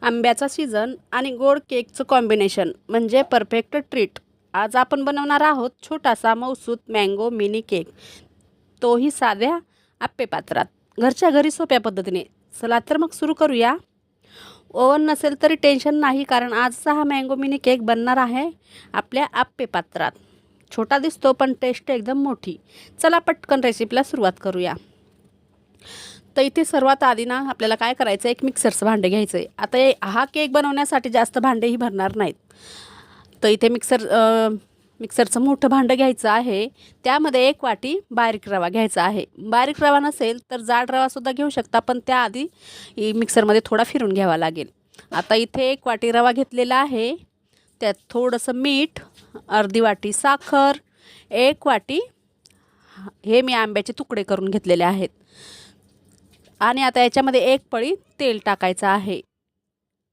आंब्याचा सीझन आणि गोड केकचं कॉम्बिनेशन म्हणजे परफेक्ट ट्रीट. आज आपण बनवणार आहोत छोटासा मऊसूत मँगो मिनी केक, तोही साध्या आप्पे पात्रात, घरच्या घरी सोप्या पद्धतीने. चला तर मग सुरू करूया. ओव्हन नसेल तरी टेन्शन नाही, कारण आजचा हा मँगो मिनी केक बनणार आहे आपल्या आप्पे पात्रात. छोटा दिसतो पण टेस्ट एकदम मोठी. चला पटकन रेसिपीला सुरुवात करूया. तर इथे सर्वात आधी ना आपल्याला काय करायचं आहे, एक मिक्सरचं भांडं घ्यायचं आहे. आता हा केक बनवण्यासाठी जास्त भांडेही भरणार नाहीत. तर इथे मिक्सरचं मोठं भांडं घ्यायचं आहे. त्यामध्ये 1 वाटी बारीक रवा घ्यायचा आहे. बारीक रवा नसेल तर जाड रवासुद्धा घेऊ शकता, पण त्याआधी मिक्सरमध्ये थोडा फिरून घ्यावा लागेल. आता इथे 1 वाटी रवा घेतलेला आहे. त्यात थोडंसं मीठ, अर्धी वाटी साखर, 1 वाटी हे मी आंब्याचे तुकडे करून घेतलेले आहेत. आणि आता याच्यामध्ये 1 पळी तेल टाकायचं आहे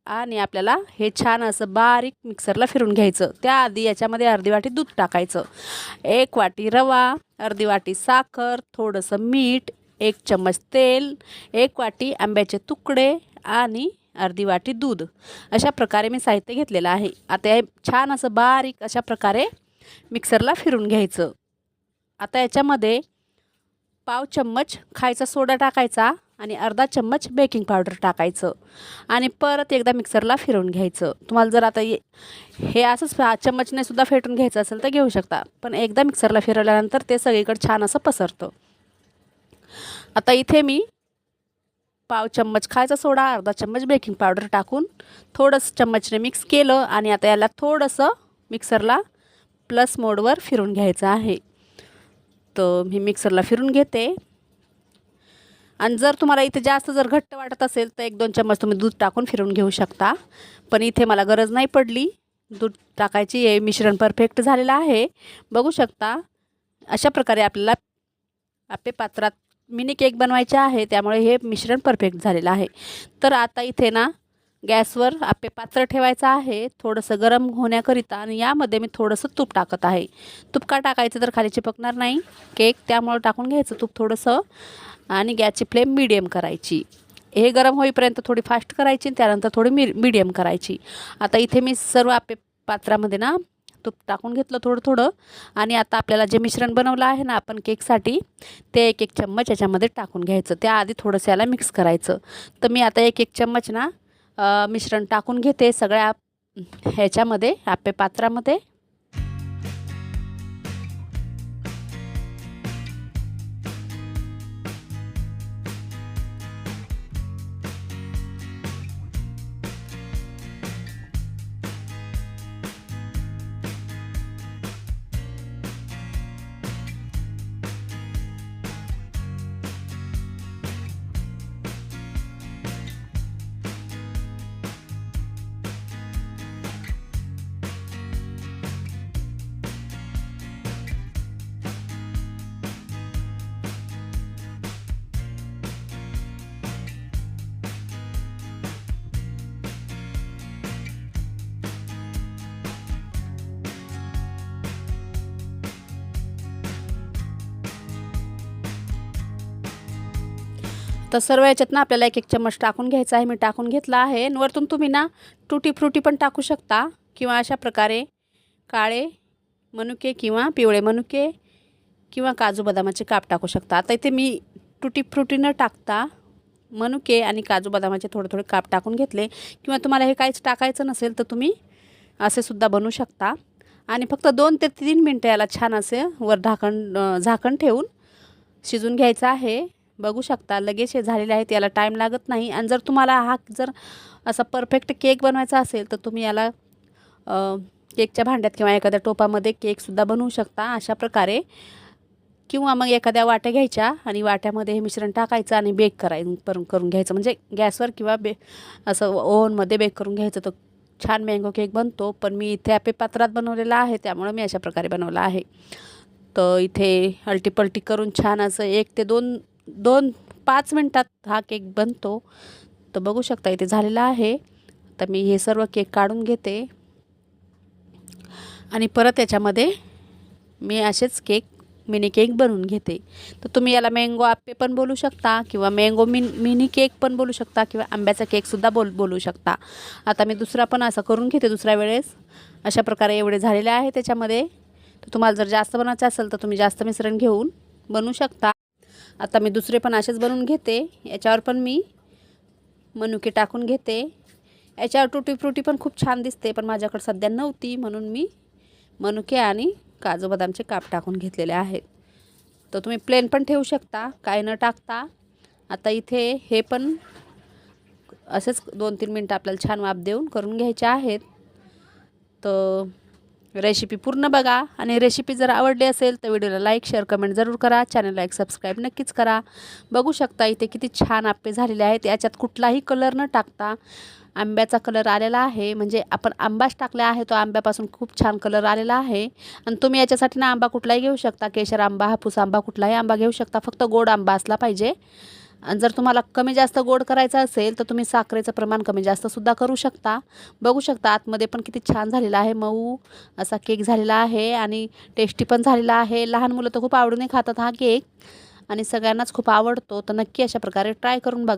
आणि आपल्याला हे छान असं बारीक मिक्सरला फिरून घ्यायचं. त्याआधी याच्यामध्ये अर्धी वाटी दूध टाकायचं. 1 वाटी रवा, अर्धी वाटी साखर, थोडंसं मीठ, 1 चम्मच तेल, 1 वाटी आंब्याचे तुकडे आणि अर्धी वाटी दूध. अशा प्रकारे मी साहित्य घेतलेलं आहे. आता हे छान असं बारीक अशा प्रकारे मिक्सरला फिरून घ्यायचं. आता याच्यामध्ये पाव चम्मच खायचा सोडा टाकायचा आणि अर्धा चम्मच बेकिंग पावडर टाकायचं आणि परत एकदा मिक्सरला फिरवून घ्यायचं. तुम्हाला जर आता हे असंच चम्मचने सुद्धा फेटून घ्यायचं असेल तर घेऊ शकता, पण एकदा मिक्सरला फिरवल्यानंतर ते सगळीकडे छान असं पसरतं. आता इथे मी पाव चम्मच खायचा सोडा, अर्धा चम्मच बेकिंग पावडर टाकून थोडंसं चम्मचने मिक्स केलं आणि आता याला थोडंसं मिक्सरला प्लस मोडवर फिरून घ्यायचं आहे. तर मी मिक्सरला फिरून घेते. आणि जर तुम्हाला इथे जास्त जर घट्ट वाटत असेल तर 1-2 चम्मच तुम्ही दूध टाकून फिरवून घेऊ शकता, पण इथे मला गरज नाही पडली दूध टाकायची. हे मिश्रण परफेक्ट झालेलं आहे, बघू शकता. अशा प्रकारे आपल्याला आप्पे पात्रात मिनी केक बनवायचे आहे, त्यामुळे हे मिश्रण परफेक्ट झालेलं आहे. तर आता इथे ना गॅसवर आप्पे पात्र ठेवायचं आहे थोडंसं गरम होण्याकरिता, आणि यामध्ये मी थोडंसं तूप टाकत आहे. तूप का टाकायचं तर खाली चिपकणार नाही केक, त्यामुळे टाकून घ्यायचं तूप थोडंसं आणि गॅसची फ्लेम मीडियम करायची. हे गरम होईपर्यंत थोडी फास्ट करायची, त्यानंतर थोडी मीडियम करायची. आता इथे मी सर्व आप्पे पात्रामध्ये ना तूप टाकून घेतलं थोडं थोडं, आणि आता आपल्याला जे मिश्रण बनवलं आहे ना आपण केकसाठी, ते 1-1 चम्मच याच्यामध्ये टाकून घ्यायचं. त्याआधी थोडंसं याला मिक्स करायचं. तर मी आता 1-1 चम्मच ना मिश्रण टाकून घेते सगळ्या ह्याच्यामध्ये आप्पे पात्रामध्ये. तर सर्व याच्यात ना आपल्याला 1-1 चम्मच टाकून घ्यायचा आहे. मी टाकून घेतला आहे. आणि वरतून तुम्ही ना टुटी फ्रुटी पण टाकू शकता, किंवा अशा प्रकारे काळे मनुके किंवा पिवळे मनुके किंवा काजू बदामाचे काप टाकू शकता. आता इथे मी टुटी फ्रुटी न टाकता मनुके आणि काजू बदामाचे थोडे थोडे काप टाकून घेतले, किंवा तुम्हाला हे काहीच टाकायचं नसेल तर तुम्ही असे सुद्धा बनवू शकता. आणि फक्त 2 ते 3 मिनटं याला छान असे वर झाकण ठेवून शिजून घ्यायचं आहे. बघू शकता लगेच हे झालेले आहेत, याला टाईम लागत नाही. आणि जर तुम्हाला हा जर असा परफेक्ट केक बनवायचा असेल तर तुम्ही याला केकच्या भांड्यात किंवा एखाद्या टोपामध्ये केकसुद्धा बनवू शकता अशा प्रकारे, किंवा मग एखाद्या वाट्या घ्यायच्या आणि वाट्यामध्ये हे मिश्रण टाकायचं आणि बेक करून घ्यायचं, म्हणजे गॅसवर किंवा असं ओव्हनमध्ये बेक करून घ्यायचं. तर छान मँगो केक बनतो. पण मी इथे आप्पे पात्रात बनवलेला आहे, त्यामुळे मी अशा प्रकारे बनवला आहे. तर इथे अलटीपलटी करून छान असं 1 ते 5 मिनटात हा केक बनतो. तर बघू शकता इथे झालेला आहे. तर मी हे सर्व केक काढून घेते आणि परत याच्यामध्ये मी असेच केक मिनी केक बनवून घेते. तर तुम्ही याला मँगो आप्पे पण बोलू शकता किंवा मँगो मिनी केक पण बोलू शकता किंवा आंब्याचा केकसुद्धा बोलू शकता. आता मी दुसरा पण असा करून घेते दुसऱ्या वेळेस. अशा प्रकारे एवढे झालेले आहे त्याच्यामध्ये. तर तुम्हाला जर जास्त बनवायचं असेल तर तुम्ही जास्त मिश्रण घेऊन बनवू शकता. आता मी दुसरे पण असेच बनवून घेते. याच्यावर पण मी मनुके टाकून घेते. याच्यावर टुटी फ्रुटी पण खूप छान दिसते, पण माझ्याकडे सध्या नव्हती म्हणून मी मनुके आणि काजू बदामचे काप टाकून घेतलेले आहेत. तर तुम्ही प्लेन पण ठेवू शकता काय न टाकता. आता इथे हे पण असेच 2-3 मिनटं आपल्याला छान वाफ देऊन करून घ्यायचे आहेत. तर रेसिपी पूर्ण बघा आणि रेसिपी जर आवडली असेल तर व्हिडिओला लाईक शेअर कमेंट जरूर करा. चॅनलला एक सबस्क्राईब नक्कीच करा. बघू शकता इथे किती छान आप्पे झालेले आहेत. याच्यात कुठलाही कलर न टाकता आंब्याचा कलर आलेला आहे. म्हणजे आपण आंबाच टाकला आहे, तो आंब्यापासून खूप छान कलर आलेला आहे. आणि तुम्ही याच्यासाठी ना आंबा कुठलाही घेऊ शकता. केशर आंबा, हापूस आंबा, कुठलाही आंबा घेऊ शकता. फक्त गोड आंबा असला पाहिजे. आणि जर तुम्हाला कमी जास्त गोड करायचं असेल तर तुम्ही साखरेचं प्रमाण कमी जास्तसुद्धा करू शकता. बघू शकता आतमध्ये पण किती छान झालेला आहे. मऊ असा केक झालेला आहे आणि टेस्टी पण झालेला आहे. लहान मुलं तर खूप आवडीने खातात हा केक आणि सगळ्यांनाच खूप आवडतो. तर नक्की अशा प्रकारे ट्राय करून बघा.